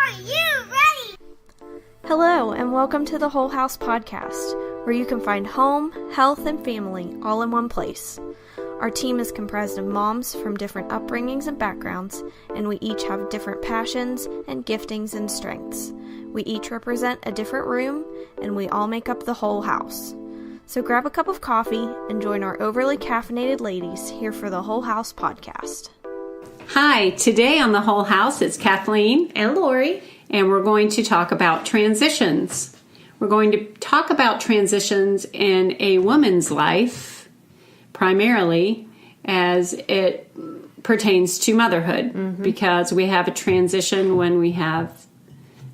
Are you ready? Hello, and welcome to the Whole House Podcast, where you can find home, health, and family all in one place. Our team is comprised of moms from different upbringings and backgrounds, and we each have different passions and giftings and strengths. We each represent a different room, and we all make up the whole house. So grab a cup of coffee and join our overly caffeinated ladies here for the Whole House Podcast. Hi, today on the Whole House it's Kathleen and Lori, and we're going to talk about transitions. We're going to talk about transitions in a woman's life, primarily as it pertains to motherhood, because we have a transition when we have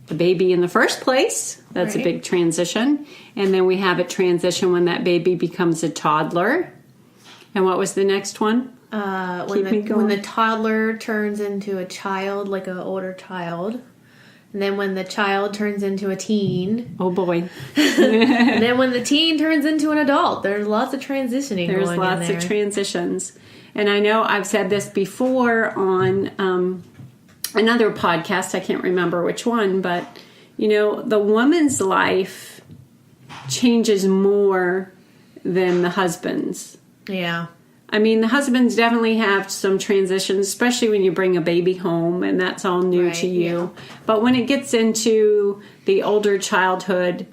the baby in the first place. That's a big transition. And then we have a transition when that baby becomes a toddler. And what was the next one? When the toddler turns into a child, like an older child. And then when the child turns into a teen. Oh, boy. And then when the teen turns into an adult. There's lots of transitioning going on there. There's lots of transitions. And I know I've said this before on another podcast. I can't remember which one. But, you know, the woman's life changes more than the husband's. Yeah. I mean, the husbands definitely have some transitions, especially when you bring a baby home and that's all new to you. Yeah. But when it gets into the older childhood,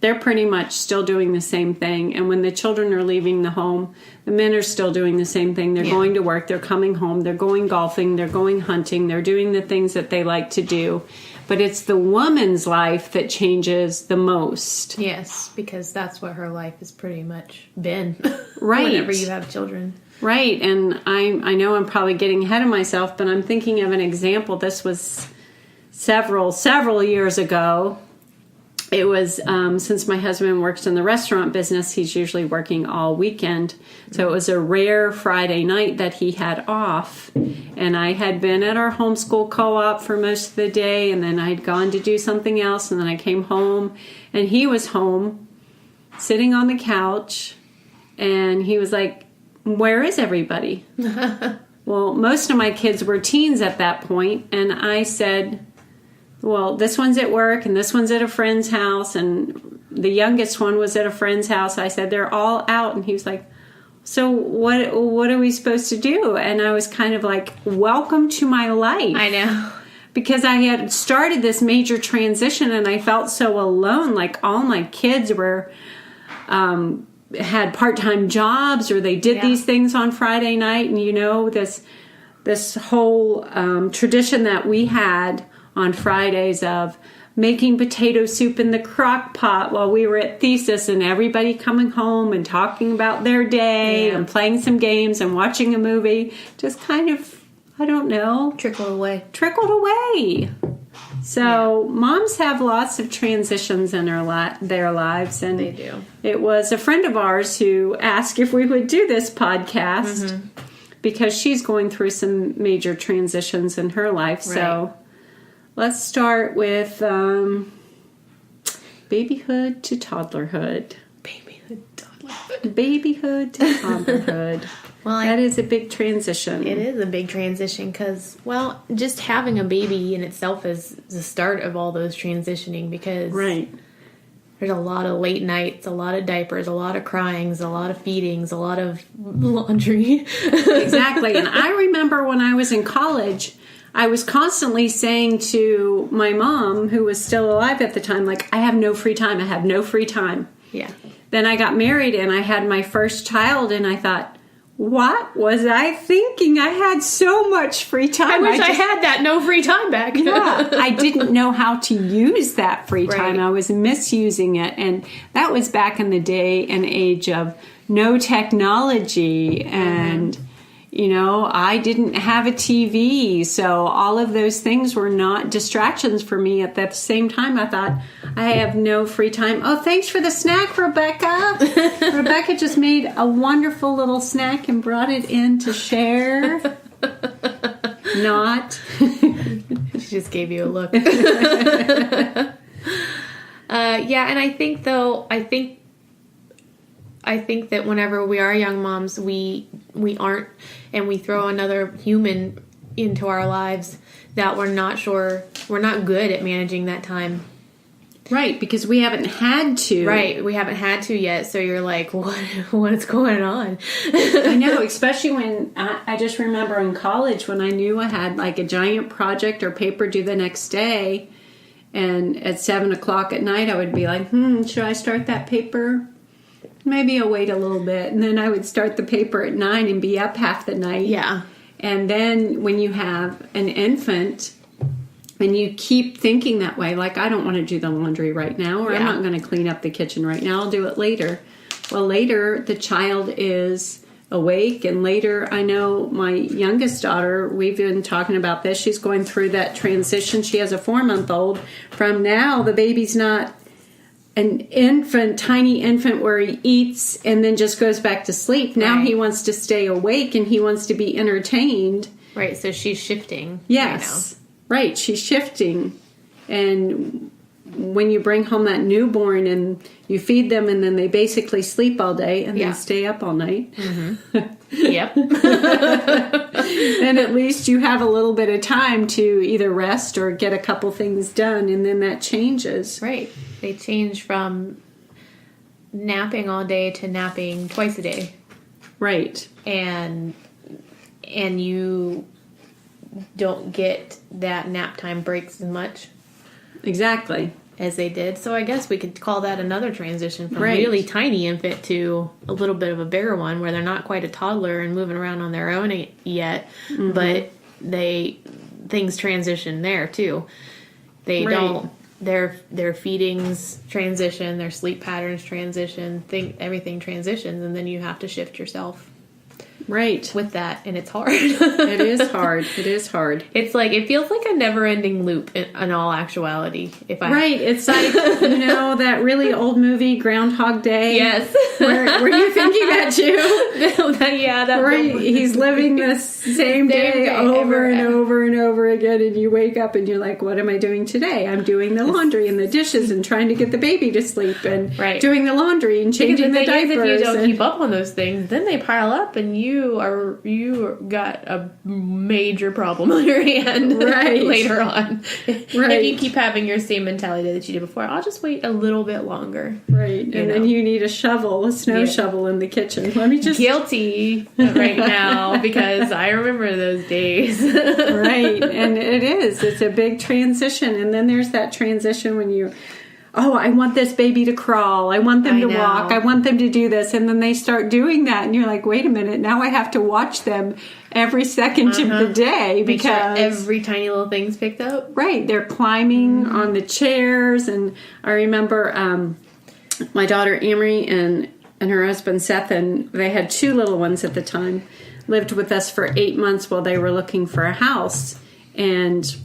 they're pretty much still doing the same thing. And when the children are leaving the home, the men are still doing the same thing. They're going to work, they're coming home, they're going golfing, they're going hunting, they're doing the things that they like to do. But it's the woman's life that changes the most. Yes, because that's what her life has pretty much been. Right. Whenever you have children. Right. And I know I'm probably getting ahead of myself, but I'm thinking of an example. This was several years ago. It was, since my husband works in the restaurant business, he's usually working all weekend. So it was a rare Friday night that he had off. And I had been at our homeschool co-op for most of the day. And then I'd gone to do something else. And then I came home. And he was home, sitting on the couch. And he was like, "Where is everybody?" Well, most of my kids were teens at that point. And I said, "Well, this one's at work and this one's at a friend's house, and the youngest one was at a friend's house." I said, "They're all out." And he was like, "So what are we supposed to do?" And I was kind of like, welcome to my life. I know. Because I had started this major transition and I felt so alone. Like all my kids were had part-time jobs, or they did these things on Friday night. And you know, this whole tradition that we had on Fridays of making potato soup in the crock pot while we were at thesis, and everybody coming home and talking about their day and playing some games and watching a movie, just kind of, I don't know, trickled away. So moms have lots of transitions in their lives, and they do. It was a friend of ours who asked if we would do this podcast because she's going through some major transitions in her life. Right. So let's start with babyhood to toddlerhood. Babyhood to toddlerhood. Well, that is a big transition. It is a big transition because, well, just having a baby in itself is the start of all those transitioning, because there's a lot of late nights, a lot of diapers, a lot of cryings, a lot of feedings, a lot of laundry. Exactly. And I remember when I was in college, I was constantly saying to my mom, who was still alive at the time, like, I have no free time. I have no free time. Yeah. Then I got married and I had my first child, and I thought, what was I thinking? I had so much free time. I wish I had that no free time back. Yeah, I didn't know how to use that free time. I was misusing it. And that was back in the day and age of no technology. And, you know, I didn't have a TV. So all of those things were not distractions for me. At the same time, I thought, I have no free time. Oh, thanks for the snack, Rebecca. Rebecca just made a wonderful little snack and brought it in to share. Not. She just gave you a look. Yeah, and I think that whenever we are young moms, we aren't, and we throw another human into our lives, that we're not good at managing that time. Right, because we haven't had to. Right, we haven't had to yet, so you're like, what's going on? I know, especially when I just remember in college when I knew I had like a giant project or paper due the next day, and at 7 o'clock at night I would be like, should I start that paper? Maybe I'll wait a little bit. And then I would start the paper at 9 and be up half the night. Yeah. And then when you have an infant and you keep thinking that way, like, I don't want to do the laundry right now, or I'm not going to clean up the kitchen right now, I'll do it later. Well, later the child is awake, and later, I know my youngest daughter, we've been talking about this, she's going through that transition. She has a 4-month-old. From now, the baby's not an infant, tiny infant where he eats and then just goes back to sleep. Now he wants to stay awake and he wants to be entertained. Right, so she's shifting. Yes. Right, she's shifting. And when you bring home that newborn and you feed them and then they basically sleep all day and then stay up all night. Mm-hmm. Yep. And at least you have a little bit of time to either rest or get a couple things done, and then that changes. Right. They change from napping all day to napping twice a day. Right. And you don't get that nap time breaks as much. Exactly. As they did. So I guess we could call that another transition from really tiny infant to a little bit of a bigger one where they're not quite a toddler and moving around on their own yet, but things transition there too. They don't, their feedings transition, their sleep patterns transition, everything transitions, and then you have to shift yourself. Right. With that, and it's hard. It is hard. It is hard. It's like, it feels like a never-ending loop in all actuality. Right. It's like, that really old movie, Groundhog Day. Yes. Were you thinking that too? Yeah. Where he's living the same day over and over and over again, and you wake up and you're like, what am I doing today? I'm doing the laundry and the dishes and trying to get the baby to sleep and doing the laundry and changing the diapers. If you don't keep up on those things, then they pile up and you got a major problem on your hand later on. If you keep having your same mentality that you did before, I'll just wait a little bit longer. Right. And then you need a snow shovel in the kitchen. Let me just... Guilty right now because I remember those days. Right. And it's a big transition. And then there's that transition when you... I want this baby to crawl. I want them to walk. I want them to do this. And then they start doing that. And you're like, wait a minute. Now I have to watch them every second of the day. Make because sure every tiny little thing's picked up. Right. They're climbing on the chairs. And I remember my daughter Amory and her husband Seth, and they had 2 little ones at the time, lived with us for 8 months while they were looking for a house. And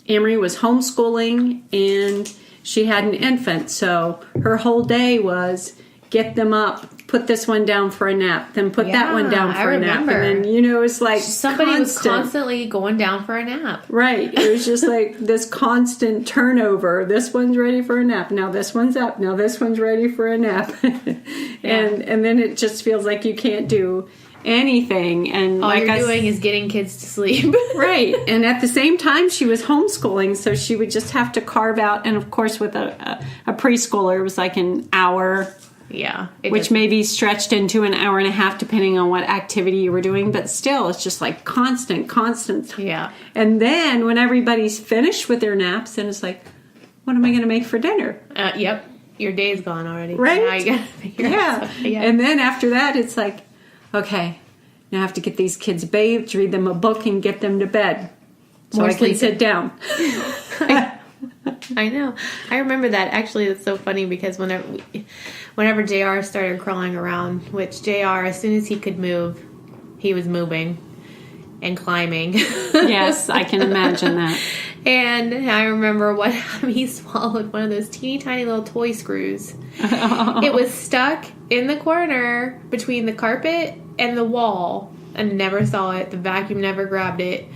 Amory was homeschooling, and she had an infant, so her whole day was get them up, put this one down for a nap, then put that one down for a nap. And then, it's like somebody was constantly going down for a nap. Right. It was just like this constant turnover. This one's ready for a nap. Now this one's up. Now this one's ready for a nap. And then it just feels like you can't do anything, and all you're doing is getting kids to sleep. Right. And at the same time she was homeschooling, so she would just have to carve out, and of course with a preschooler it was like an hour, which may be stretched into an hour and a half depending on what activity you were doing, but still it's just like constant. And then when everybody's finished with their naps, then it's like, what am I going to make for dinner? Your day's gone already, right? Now you gotta figure out. And then after that it's like, okay, now I have to get these kids bathed, read them a book, and get them to bed so I can sit down. I know. I remember that. Actually, it's so funny because whenever JR started crawling around, which JR, as soon as he could move, he was moving and climbing. Yes, I can imagine that. And I remember one time he swallowed one of those teeny tiny little toy screws. It was stuck in the corner between the carpet and the wall, and never saw it. The vacuum never grabbed it.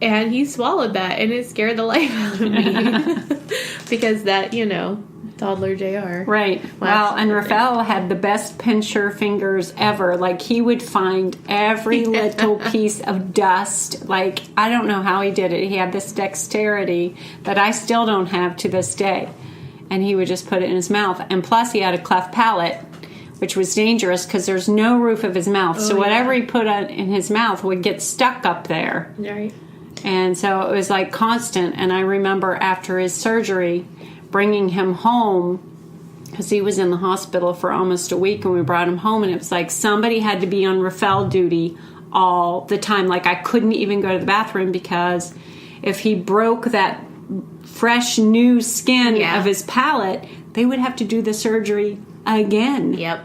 And he swallowed that, and it scared the life out of me. Because that, Toddler JR. Right. Well, and Rafael had the best pincher fingers ever. Like, he would find every little piece of dust. Like, I don't know how he did it. He had this dexterity that I still don't have to this day. And he would just put it in his mouth. And plus, he had a cleft palate, which was dangerous because there's no roof of his mouth. So whatever he put in his mouth would get stuck up there. Right. And so it was like constant. And I remember after his surgery, bringing him home, because he was in the hospital for almost a week, and we brought him home, and it was like somebody had to be on Rafael duty all the time. Like, I couldn't even go to the bathroom, because if he broke that fresh new skin of his palate, they would have to do the surgery again. Yep.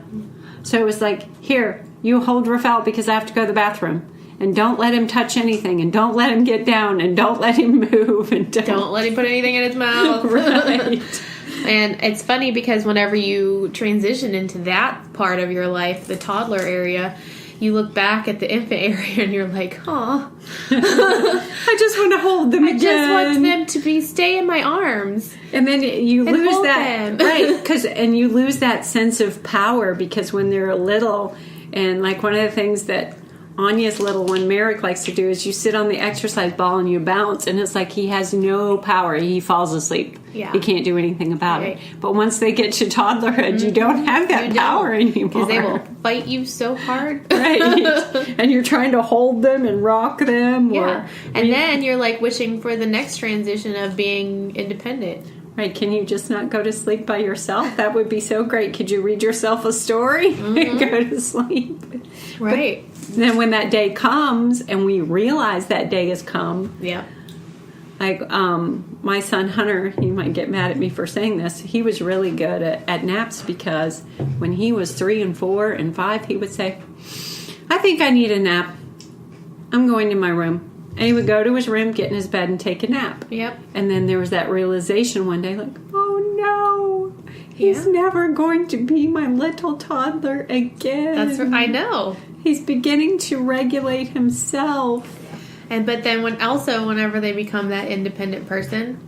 So it was like, here, you hold Rafael because I have to go to the bathroom. And don't let him touch anything, and don't let him get down, and don't let him move, and don't let him put anything in his mouth. Right. And it's funny because whenever you transition into that part of your life, the toddler area, you look back at the infant area and you're like, "Aw, I just want to hold them. I just want them to stay in my arms." And then you lose that, them. right? And you lose that sense of power, because when they're little, and like one of the things that Anya's little one, Merrick, likes to do is you sit on the exercise ball and you bounce, and it's like he has no power. He falls asleep. Yeah. He can't do anything about it. But once they get to toddlerhood, you don't have that power anymore. Because they will fight you so hard. Right. And you're trying to hold them and rock them. Yeah. And then you're like wishing for the next transition of being independent. Right, can you just not go to sleep by yourself? That would be so great. Could you read yourself a story and go to sleep? Right. But then when that day comes, and we realize that day has come, like my son Hunter, he might get mad at me for saying this, he was really good at naps, because when he was 3 and 4 and 5, he would say, I think I need a nap. I'm going to my room. And he would go to his room, get in his bed, and take a nap. Yep. And then there was that realization one day, like, oh no, he's never going to be my little toddler again. That's what I know. He's beginning to regulate himself. But then whenever they become that independent person,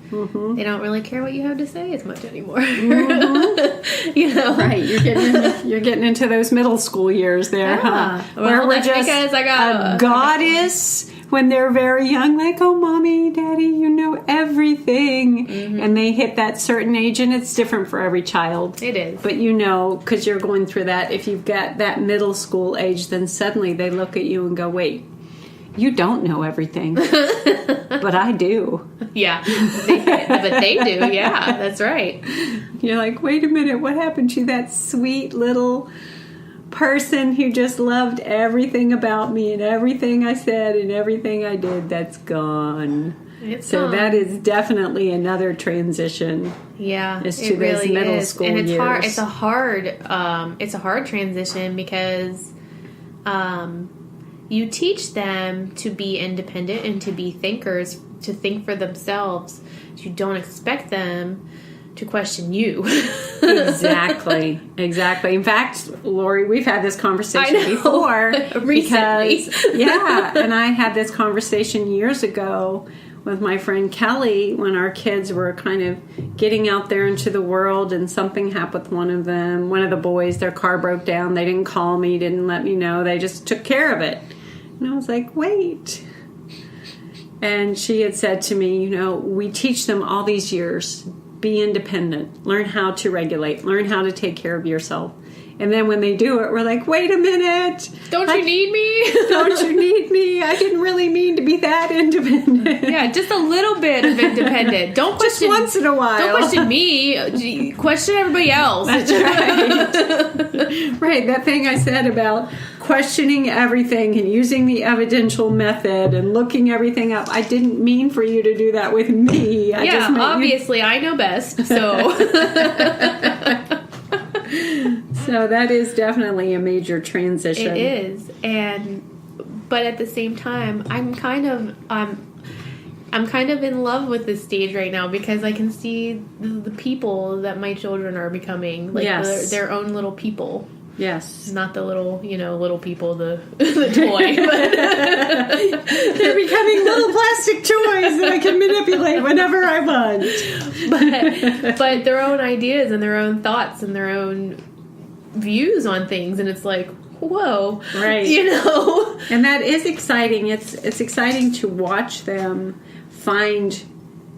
they don't really care what you have to say as much anymore. You know, right? You're getting into those middle school years there, huh? Well, where we're that's just because I got a goddess when they're very young, like, oh, mommy, daddy, you know everything, and they hit that certain age, and it's different for every child. It is, but you know, because you're going through that. If you've got that middle school age, then suddenly they look at you and go, wait. You don't know everything, but I do. Yeah, but they do. Yeah, that's right. You're like, wait a minute, what happened to that sweet little person who just loved everything about me and everything I said and everything I did? That's gone. It's gone. That is definitely another transition. Yeah, is to those middle school and it's years. hard. It's a hard transition because. You teach them to be independent and to be thinkers, to think for themselves. You don't expect them to question you. Exactly. In fact, Lori, we've had this conversation before. Recently. Because, and I had this conversation years ago with my friend Kelly when our kids were kind of getting out there into the world, and something happened with one of them. One of the boys, their car broke down. They didn't call me, didn't let me know. They just took care of it. And I was like, wait. And she had said to me, you know, we teach them all these years, be independent, learn how to regulate, learn how to take care of yourself. And then when they do it, we're like, wait a minute. Don't you need me? Don't you need me? I didn't really mean to be that independent. Yeah, just a little bit of independent. Don't question. Just once in a while. Don't question me. Question everybody else. That's right. Right, that thing I said about questioning everything and using the evidential method and looking everything up. I didn't mean for you to do that with me. I just meant obviously, I know best, so... So that is definitely a major transition. It is, but at the same time, I'm kind of in love with this stage right now because I can see the people that my children are becoming, like their own little people. Yes, not the little people, the toy. But they're becoming little plastic toys I can manipulate whenever I want. But their own ideas and their own thoughts and their own views on things, and it's like, whoa, right? And that is exciting. It's exciting to watch them find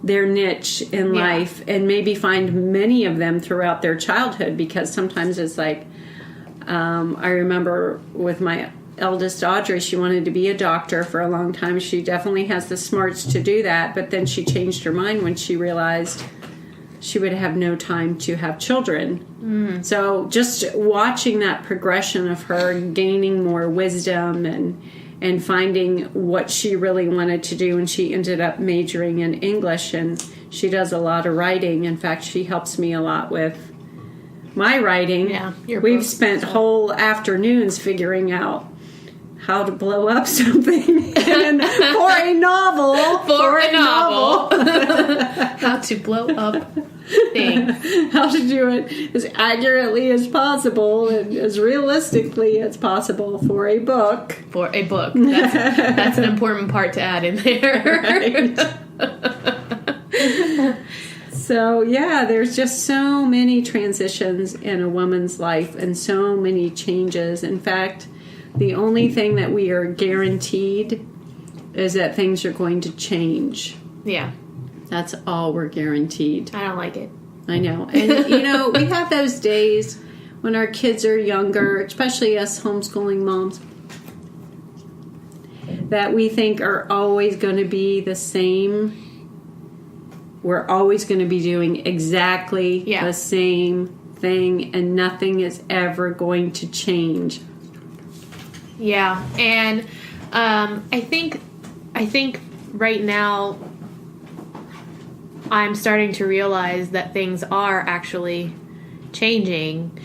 their niche in life, and maybe find many of them throughout their childhood, because sometimes it's like, I remember with my eldest Audrey, she wanted to be a doctor for a long time. She definitely has the smarts to do that, but then she changed her mind when she realized she would have no time to have children. So just watching that progression of her gaining more wisdom and finding what she really wanted to do, and she ended up majoring in English, and she does a lot of writing. In fact, she helps me a lot with my writing. Yeah, we've spent whole afternoons figuring out how to blow up something for a novel. For a novel. How to blow up things. How to do it as accurately as possible and as realistically as possible for a book. For a book. That's an important part to add in there. Right. So, yeah, there's just so many transitions in a woman's life and so many changes. In fact, the only thing that we are guaranteed is that things are going to change. Yeah. That's all we're guaranteed. I don't like it. I know. And, we have those days when our kids are younger, especially us homeschooling moms, that we think are always going to be the same. We're always going to be doing exactly the same thing, and nothing is ever going to change. Yeah, and I think right now I'm starting to realize that things are actually changing,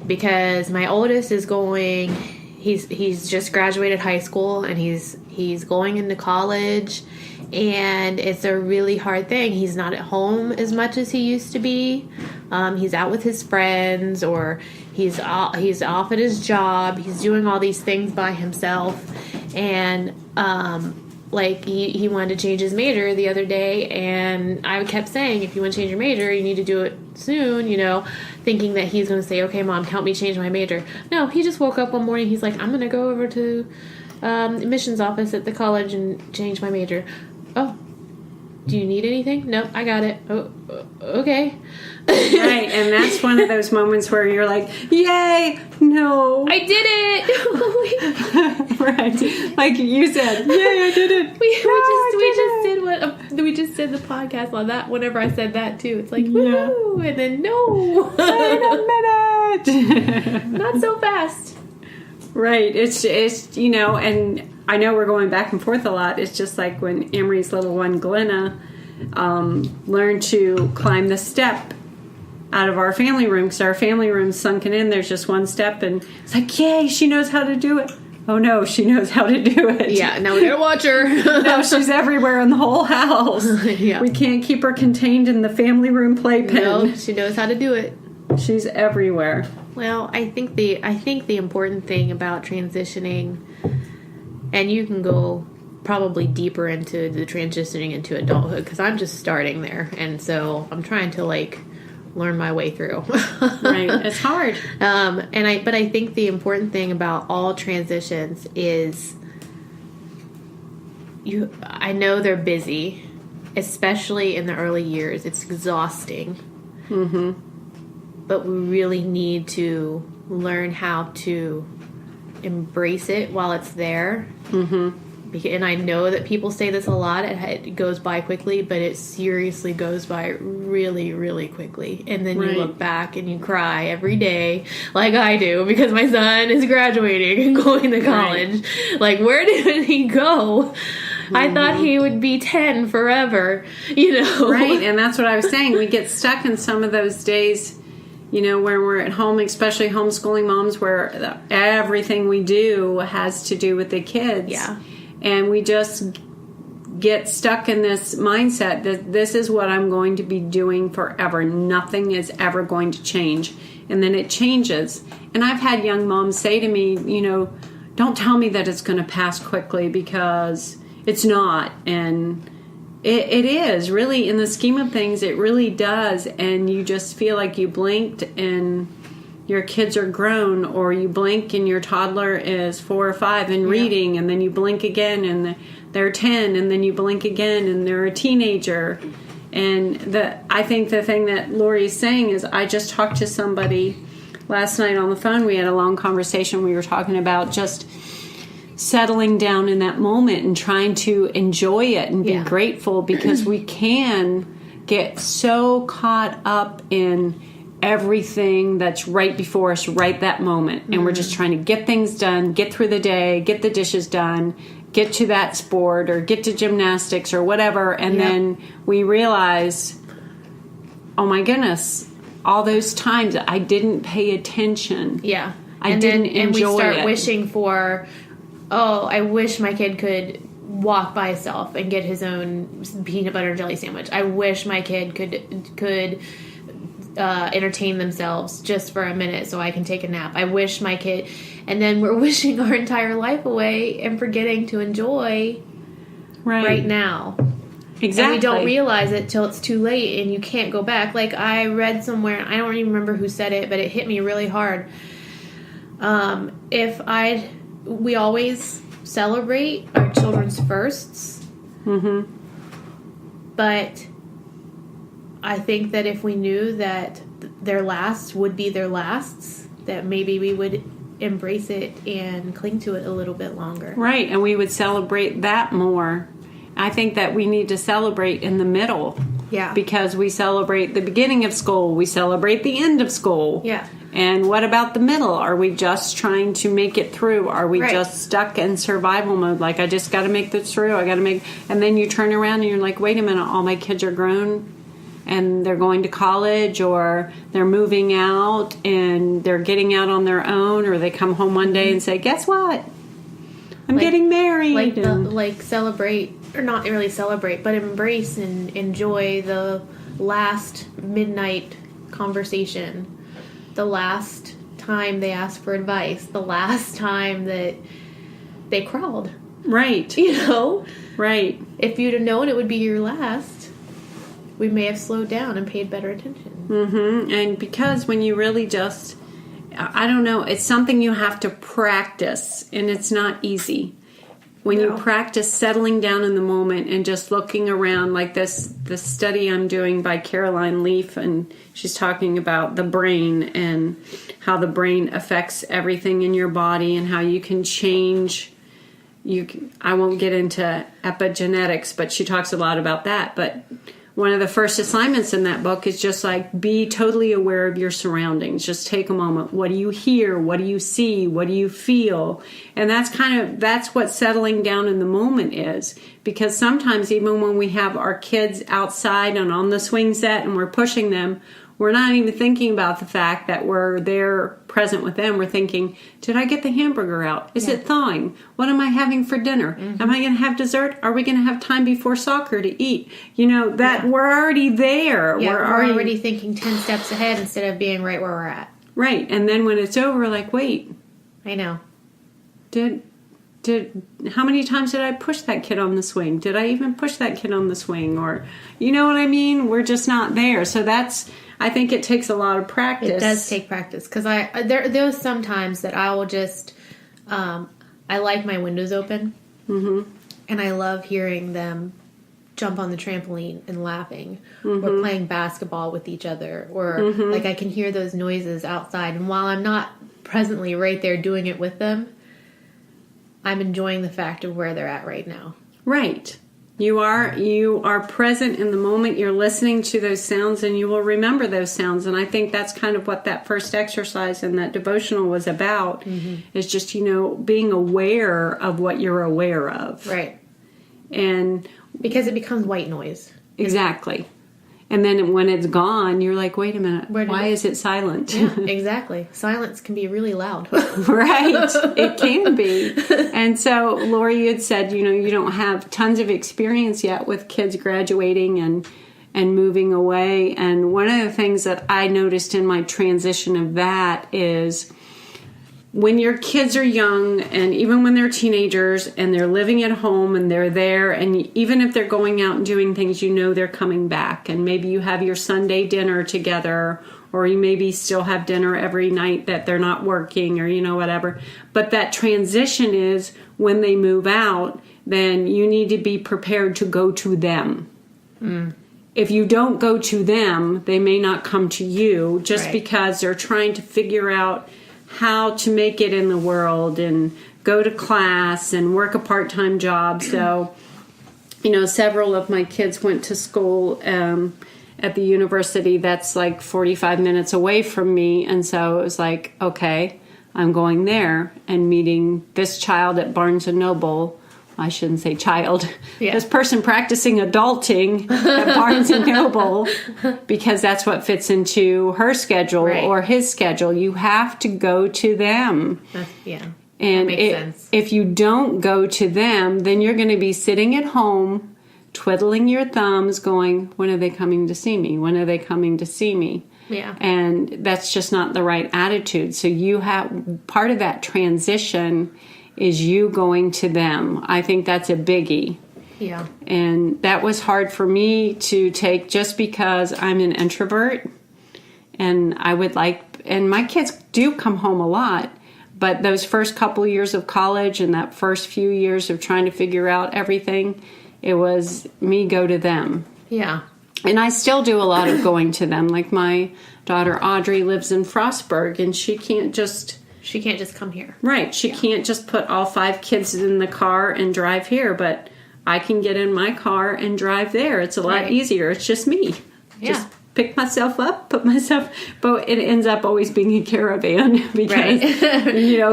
because my oldest is going. He's just graduated high school, and he's going into college. And it's a really hard thing. He's not at home as much as he used to be. He's out with his friends, or he's off at his job. He's doing all these things by himself. And he wanted to change his major the other day, and I kept saying, if you want to change your major, you need to do it soon, thinking that he's going to say, okay, Mom, help me change my major. No, he just woke up one morning. He's like, I'm going to go over to admissions office at the college and change my major. Oh, do you need anything? Nope, I got it. Oh, okay. Right, and that's one of those moments where you're like, yay, no. I did it! Right, like you said, yay, I did it. We just did the podcast on that whenever I said that too. It's like, woo, and then no. Wait a minute. Not so fast. Right, it's and I know we're going back and forth a lot. It's just like when Emery's little one, Glenna, learned to climb the step out of our family room, because our family room's sunken in. There's just one step, and it's like, yay, she knows how to do it. Oh no, she knows how to do it. Yeah, now we gotta watch her. Now she's everywhere in the whole house. Yeah. We can't keep her contained in the family room playpen. No, she knows how to do it. She's everywhere. Well, I think the important thing about transitioning, and you can go probably deeper into the transitioning into adulthood, because I'm just starting there, and so I'm trying to learn my way through. Right, it's hard. But I think the important thing about all transitions is I know they're busy, especially in the early years. It's exhausting. Mm-hmm. But we really need to learn how to embrace it while it's there. Mm-hmm. And I know that people say this a lot. It goes by quickly, but it seriously goes by really, really quickly. And then you look back and you cry every day, like I do, because my son is graduating and going to college. Right. Like, where did he go? I thought he would be 10 forever, Right, and that's what I was saying. We get stuck in some of those days, when we're at home, especially homeschooling moms, where everything we do has to do with the kids. Yeah. And we just get stuck in this mindset that this is what I'm going to be doing forever. Nothing is ever going to change. And then it changes. And I've had young moms say to me, don't tell me that it's going to pass quickly, because it's not. And It is. Really, in the scheme of things, it really does. And you just feel like you blinked and your kids are grown, or you blink and your toddler is 4 or 5 and reading, and then you blink again and they're 10, and then you blink again and they're a teenager. And I think the thing that Lori's saying is, I just talked to somebody last night on the phone. We had a long conversation. We were talking about just settling down in that moment and trying to enjoy it and be grateful, because we can get so caught up in everything that's right before us right that moment, and we're just trying to get things done, get through the day, get the dishes done, get to that sport or get to gymnastics or whatever, and then we realize, oh my goodness, all those times I didn't pay attention. I didn't enjoy it. And we start wishing for, I wish my kid could walk by himself and get his own peanut butter and jelly sandwich. I wish my kid could entertain themselves just for a minute so I can take a nap. I wish my kid... And then we're wishing our entire life away and forgetting to enjoy right now. Exactly. And we don't realize it till it's too late and you can't go back. Like I read somewhere, I don't even remember who said it, but it hit me really hard. We always celebrate our children's firsts. But I think that if we knew that their lasts would be their lasts, that maybe we would embrace it and cling to it a little bit longer. Right, and we would celebrate that more. I think that we need to celebrate in the middle. Yeah. Because we celebrate the beginning of school, we celebrate the end of school. Yeah. And what about the middle? Are we just trying to make it through? Are we just stuck in survival mode? Like, I just got to make this through. And then you turn around and you're like, wait a minute, all my kids are grown and they're going to college, or they're moving out and they're getting out on their own, or they come home one day and say, guess what? I'm getting married. Like celebrate, or not really celebrate, but embrace and enjoy the last midnight conversation, the last time they asked for advice, the last time that they crawled. Right. Right. If you'd have known it would be your last, we may have slowed down and paid better attention. And because when you really just, I don't know, it's something you have to practice, and it's not easy. When you practice settling down in the moment and just looking around, like the study I'm doing by Caroline Leaf, and she's talking about the brain and how the brain affects everything in your body and how you can change. I won't get into epigenetics, but she talks a lot about that. But one of the first assignments in that book is just like, be totally aware of your surroundings. Just take a moment. What do you hear? What do you see? What do you feel? And that's what settling down in the moment is. Because sometimes even when we have our kids outside and on the swing set and we're pushing them, we're not even thinking about the fact that we're there present with them. We're thinking, did I get the hamburger out? Is it thawing? What am I having for dinner? Am I going to have dessert? Are we going to have time before soccer to eat? We're already there. Yeah, we're already thinking 10 steps ahead instead of being right where we're at. Right. And then when it's over, we're like, wait. I know. How many times did I push that kid on the swing? Did I even push that kid on the swing? Or, you know what I mean? We're just not there. So I think it takes a lot of practice. It does take practice, because there's some times that I will just, I like my windows open, and I love hearing them jump on the trampoline and laughing, or playing basketball with each other, or like I can hear those noises outside, and while I'm not presently right there doing it with them, I'm enjoying the fact of where they're at right now. Right. You are present in the moment. You're listening to those sounds, and you will remember those sounds. And I think that's kind of what that first exercise and that devotional was about, is just, being aware of what you're aware of. Right. And because it becomes white noise. Exactly. And then when it's gone, you're like, wait a minute, why is it silent? Yeah, exactly. Silence can be really loud. Right. It can be. And so, Lori, you had said, you don't have tons of experience yet with kids graduating and moving away. And one of the things that I noticed in my transition of that is when your kids are young, and even when they're teenagers and they're living at home and they're there, and even if they're going out and doing things, they're coming back, and maybe you have your Sunday dinner together, or you maybe still have dinner every night that they're not working, or whatever. But that transition is when they move out, then you need to be prepared to go to them. If you don't go to them, they may not come to you, just because they're trying to figure out how to make it in the world and go to class and work a part-time job. So, several of my kids went to school at the university that's like 45 minutes away from me. And so it was like, okay, I'm going there and meeting this child at Barnes & Noble. I shouldn't say child. Yeah. This person practicing adulting at Barnes & Noble, because that's what fits into her schedule or his schedule. You have to go to them. And makes sense. If you don't go to them, then you're going to be sitting at home, twiddling your thumbs, going, when are they coming to see me? When are they coming to see me? Yeah. And that's just not the right attitude. So you have part of that transition is you going to them. I think that's a biggie. Yeah. And that was hard for me to take, just because I'm an introvert, and and my kids do come home a lot, but those first couple of years of college and that first few years of trying to figure out everything, it was me go to them. Yeah. And I still do a lot of going to them. Like my daughter Audrey lives in Frostburg, and she can't just come here. Right. She can't just put all 5 kids in the car and drive here, but I can get in my car and drive there. It's a lot easier. It's just me. Yeah. Just pick myself up, but it ends up always being a caravan because,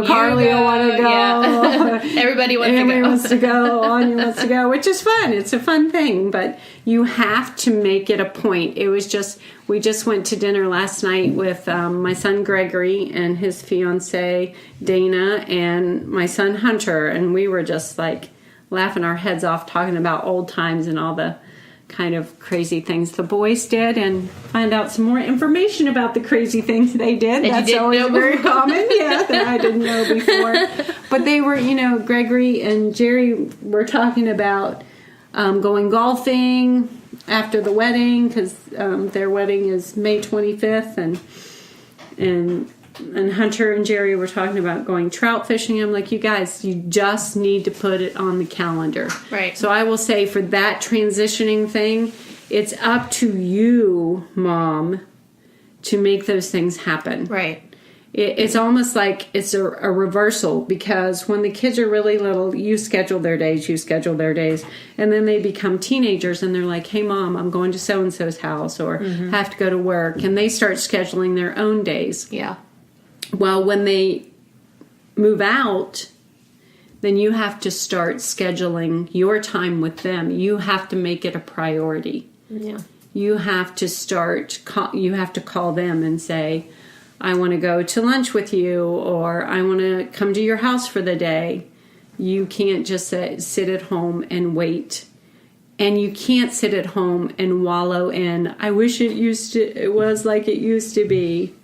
Carly will want to go. Yeah. Everybody wants to go. Anya wants to go, which is fun. It's a fun thing, but you have to make it a point. We just went to dinner last night with my son Gregory and his fiance Dana and my son Hunter, and we were just like laughing our heads off talking about old times and all the kind of crazy things the boys did, and find out some more information about the crazy things they did. That's always very common, that I didn't know before. But they were, Gregory and Jerry were talking about going golfing after the wedding, because their wedding is May 25th, and Hunter and Jerry were talking about going trout fishing. I'm like, you guys, you just need to put it on the calendar. Right. So I will say, for that transitioning thing, it's up to you, Mom, to make those things happen. Right. It's almost like it's a reversal, because when the kids are really little, you schedule their days, and then they become teenagers and they're like, hey, Mom, I'm going to so-and-so's house, or have to go to work, and they start scheduling their own days. Yeah. Well, when they move out, then you have to start scheduling your time with them. You have to make it a priority. Yeah. You have to you have to call them and say, I want to go to lunch with you, or I want to come to your house for the day. You can't just sit at home and wait. And you can't sit at home and wallow in, I wish it was like it used to be.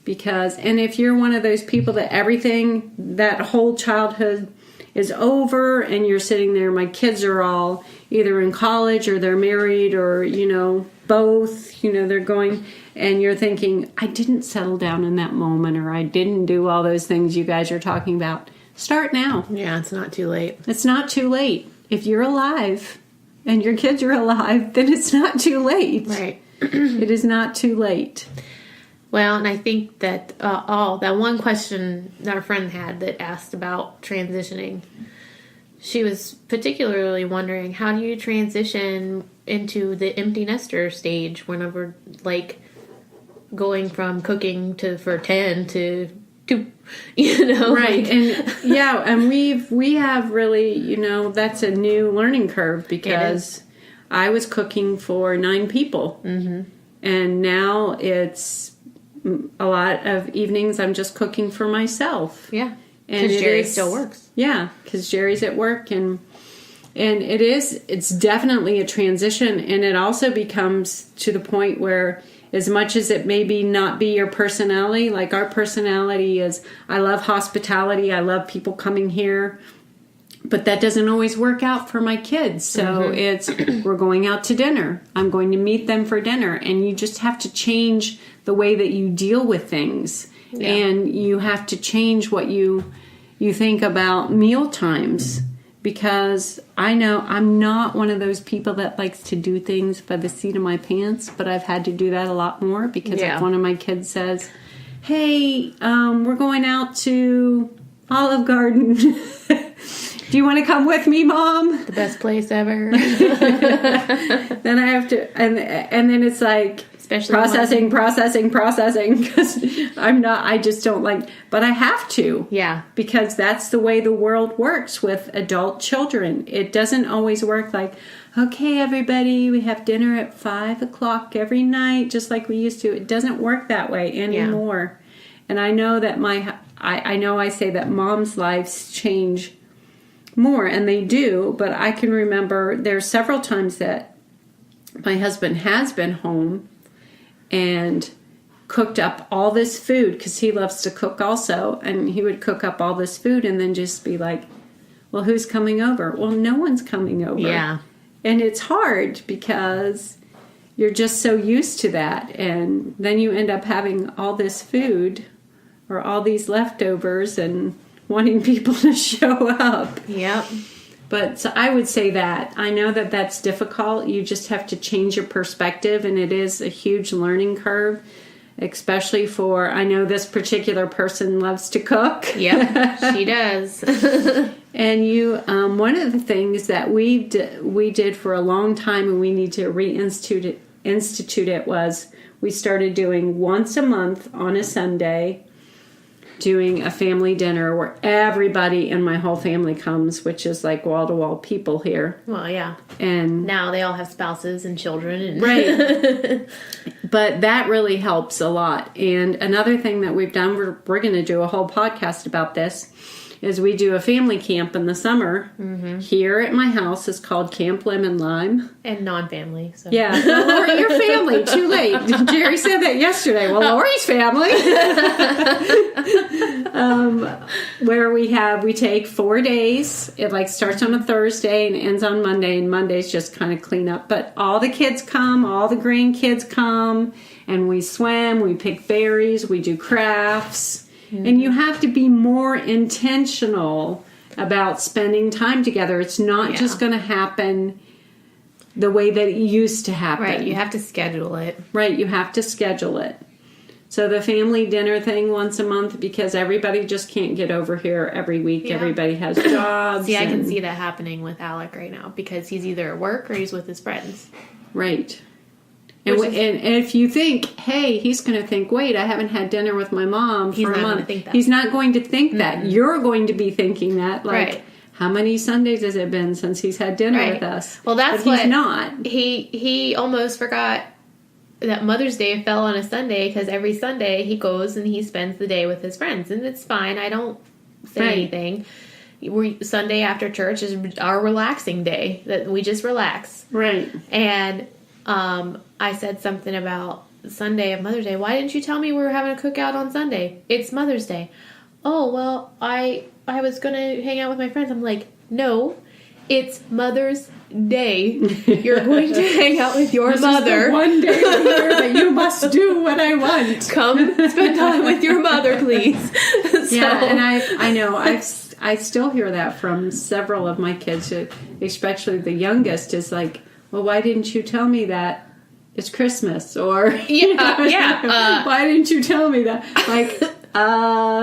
And if you're one of those people that everything, that whole childhood is over, and you're sitting there, my kids are all either in college or they're married, or, both, they're going, and you're thinking, I didn't settle down in that moment, or I didn't do all those things you guys are talking about. Start now. Yeah, it's not too late. It's not too late. If you're alive and your kids are alive, then it's not too late. Right. It is not too late. Well, and I think that that one question that our friend had that asked about transitioning, she was particularly wondering, how do you transition into the empty nester stage whenever, like, going from cooking for 10 to 2, Right. And we have really, that's a new learning curve, because I was cooking for 9 people. Mm-hmm. And now it's a lot of evenings I'm just cooking for myself. Yeah. Because Jerry still works. Yeah, because Jerry's at work, and it's definitely a transition, and it also becomes to the point where as much as it maybe not be your personality, like our personality is, I love hospitality, I love people coming here, but that doesn't always work out for my kids. So it's, we're going out to dinner. I'm going to meet them for dinner. And you just have to change the way that you deal with things. Yeah. And you have to change what you think about meal times. Because I know I'm not one of those people that likes to do things by the seat of my pants, but I've had to do that a lot more because if one of my kids says, hey, we're going out to Olive Garden. Do you want to come with me, Mom? The best place ever. Then I have to, and then it's like, especially processing, because I just don't like, but I have to. Yeah. Because that's the way the world works with adult children. It doesn't always work like, okay, everybody, we have dinner at 5:00 every night, just like we used to. It doesn't work that way anymore. Yeah. And I know that I know I say that moms' lives change more, and they do, but I can remember there's several times that my husband has been home and cooked up all this food, because he loves to cook also, and he would cook up all this food and then just be like, well, who's coming over? Well, no one's coming over. Yeah. And it's hard because you're just so used to that, and then you end up having all this food or all these leftovers and wanting people to show up. Yep. But so I would say that. I know that that's difficult. You just have to change your perspective, and it is a huge learning curve, especially for, I know this particular person loves to cook. Yep, she does. And you, one of the things that we did for a long time, and we need to reinstitute it, was we started doing once a month on a Sunday, doing a family dinner where everybody in my whole family comes, which is like wall-to-wall people here. Well, yeah. And now they all have spouses and children. And right. But that really helps a lot. And another thing that we've done, we're going to do a whole podcast about this, is we do a family camp in the summer here at my house. It's called Camp Lemon Lime. And non-family. So. Yeah. Well, Lori, your family. Too late. Jerry said that yesterday. Well, Lori's family. Where we take 4 days. It starts on a Thursday and ends on Monday. And Monday's just kind of clean up. But all the kids come. All the grandkids come. And we swim. We pick berries. We do crafts. And you have to be more intentional about spending time together. It's not just going to happen the way that it used to happen. Right, you have to schedule it. Right, you have to schedule it. So the family dinner thing once a month, because everybody just can't get over here every week. Yeah. Everybody has jobs. See, I can see that happening with Alec right now, because he's either at work or he's with his friends. Right. And if you think, hey, he's going to think, wait, I haven't had dinner with my mom for a month. He's not going to think that. You're going to be thinking that. Like, how many Sundays has it been since he's had dinner with us? Well, that's but he's not. He almost forgot that Mother's Day fell on a Sunday, because every Sunday he goes and he spends the day with his friends. And it's fine. I don't say anything. Sunday after church is our relaxing day, that we just relax. Right. And I said something about Sunday of Mother's Day. Why didn't you tell me we were having a cookout on Sunday? It's Mother's Day. Oh, well, I was going to hang out with my friends. I'm like, no, it's Mother's Day. You're going to hang out with your mother. Is the one day a year that you must do what I want. Come spend time with your mother, please. Yeah, and I know I still hear that from several of my kids, especially the youngest, is like, well, why didn't you tell me that it's Christmas? Or, why didn't you tell me that? Like,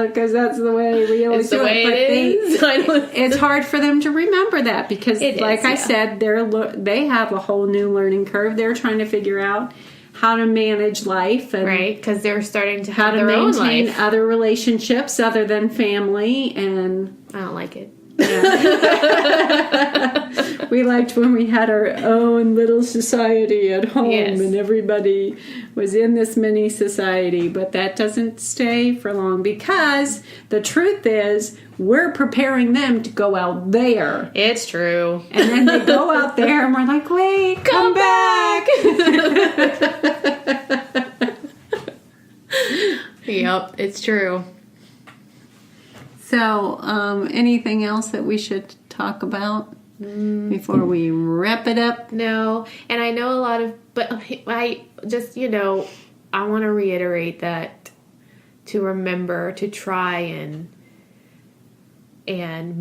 because that's the way we always do it. But it's hard for them to remember that, because, I said, they have a whole new learning curve. They're trying to figure out how to manage life. And right, because they're starting to have their own life. How to maintain other relationships other than family. And I don't like it. Yeah. We liked when we had our own little society at home, and everybody was in this mini society, but that doesn't stay for long, because the truth is we're preparing them to go out there. It's true. And then they go out there and we're like, wait, come back. Yep, it's true. So, anything else that we should talk about before we wrap it up? No, and I know a lot of, but I just, I want to reiterate that to remember to try and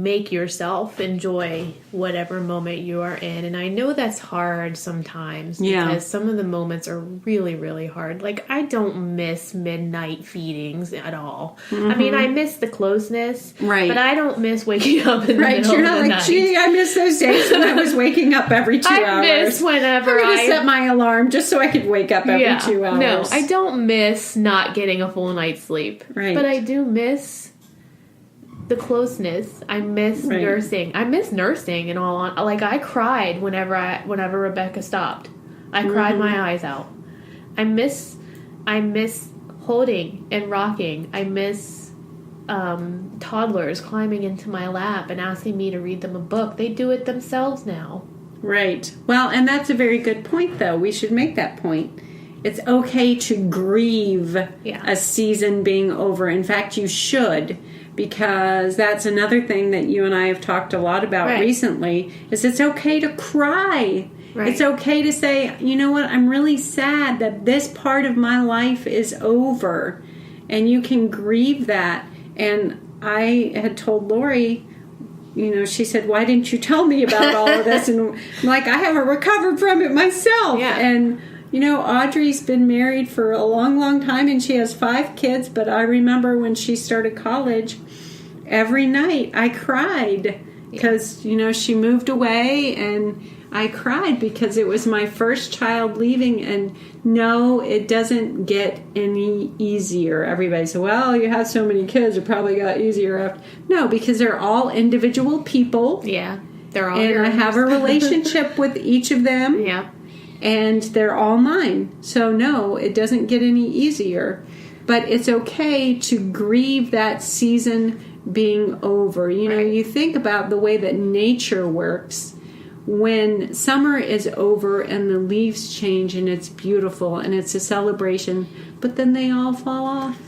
make yourself enjoy whatever moment you are in. And I know that's hard sometimes because some of the moments are really, really hard. Like, I don't miss midnight feedings at all. I mean, I miss the closeness, but I don't miss waking up in the middle You're of not the like, night. gee, I miss those days when I was waking up every 2 hours. I miss whenever I'm going to set my alarm just so I could wake up every 2 hours. No, I don't miss not getting a full night's sleep. Right. But I do miss the closeness. I miss nursing. I miss nursing and all on. Like, I cried whenever Rebecca stopped. I cried my eyes out. I miss holding and rocking. I miss toddlers climbing into my lap and asking me to read them a book. They do it themselves now. Right. Well, and that's a very good point, though. We should make that point. It's okay to grieve a season being over. In fact, you should, because that's another thing that you and I have talked a lot about recently, is it's okay to cry. Right. It's okay to say, you know what, I'm really sad that this part of my life is over. And you can grieve that. And I had told Lori, she said, why didn't you tell me about all of this? And I'm like, I haven't recovered from it myself. Yeah. And Audrey's been married for a long, long time, and she has 5 kids, but I remember when she started college, every night I cried because, she moved away, and I cried because it was my first child leaving, and no, it doesn't get any easier. Everybody said, well, you have so many kids, it probably got easier after. No, because they're all individual people. Yeah, they're all and yours. I have a relationship with each of them. Yeah. And they're all mine. So no, it doesn't get any easier. But it's okay to grieve that season being over. You think about the way that nature works. When summer is over and the leaves change and it's beautiful and it's a celebration, but then they all fall off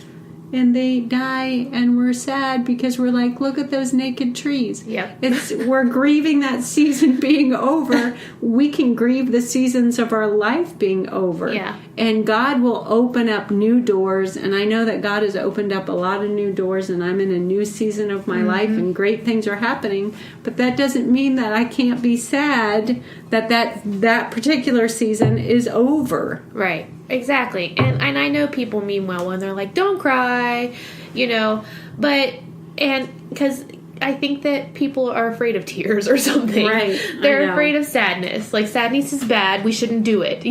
and they die, and we're sad because we're like, look at those naked trees. Yep. We're grieving that season being over. We can grieve the seasons of our life being over. Yeah. And God will open up new doors, and I know that God has opened up a lot of new doors, and I'm in a new season of my life, and great things are happening, but that doesn't mean that I can't be sad that particular season is over. Right. Exactly. And I know people mean well when they're like, don't cry, but because I think that people are afraid of tears or something. Right. They're afraid of sadness. Like, sadness is bad. We shouldn't do it,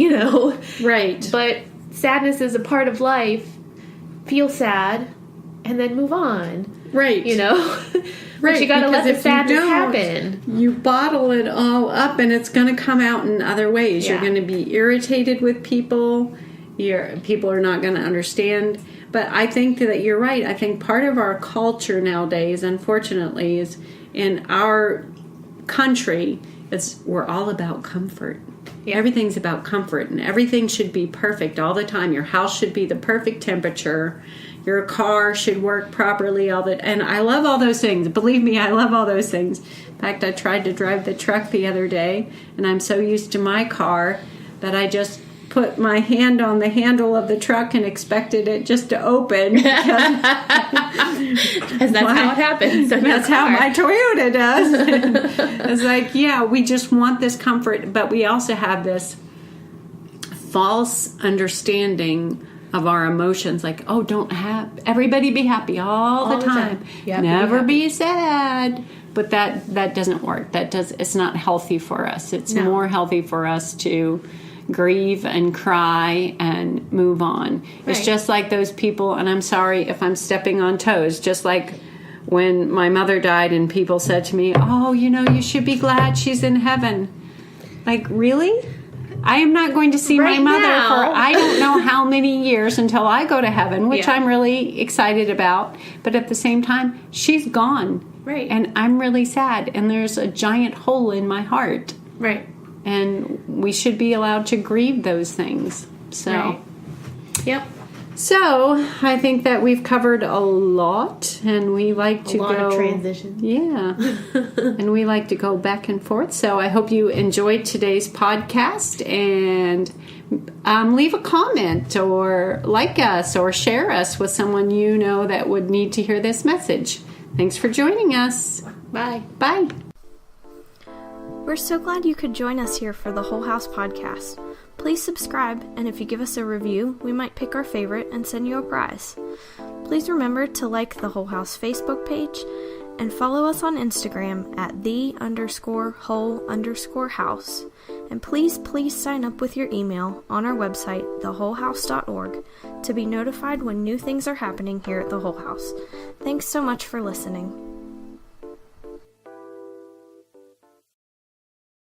Right. But sadness is a part of life. Feel sad and then move on. Right. But you gotta let the sadness happen. You bottle it all up, and it's going to come out in other ways. Yeah. You're going to be irritated with people. People are not going to understand. But I think that you're right. I think part of our culture nowadays, unfortunately, is in our country, we're all about comfort. Yeah. Everything's about comfort, and everything should be perfect all the time. Your house should be the perfect temperature. Your car should work properly and I love all those things. Believe me, I love all those things. In fact, I tried to drive the truck the other day, and I'm so used to my car that I just put my hand on the handle of the truck and expected it just to open. Because that's how it happens. So that's how my Toyota does. It's like, we just want this comfort, but we also have this false understanding of our emotions, like, everybody be happy all the time. Never be sad. But that doesn't work. It's not healthy for us. It's more healthy for us to grieve and cry and move on. Right. It's just like those people, and I'm sorry if I'm stepping on toes, just like when my mother died and people said to me, oh, you should be glad she's in heaven. Like, really? I am not going to see my mother for I don't know how many years until I go to heaven, which I'm really excited about. But at the same time, she's gone. Right. And I'm really sad. And there's a giant hole in my heart. Right. And we should be allowed to grieve those things. So. Right. Yep. So I think that we've covered a lot, and we like to a lot of transition. Yeah, and we like to go back and forth. So I hope you enjoyed today's podcast, and leave a comment or like us or share us with someone you know that would need to hear this message. Thanks for joining us. Bye. Bye. We're so glad you could join us here for the Whole House podcast. Please subscribe, and if you give us a review, we might pick our favorite and send you a prize. Please remember to like the Whole House Facebook page and follow us on Instagram at _whole_house. And please sign up with your email on our website, thewholehouse.org, to be notified when new things are happening here at the Whole House. Thanks so much for listening.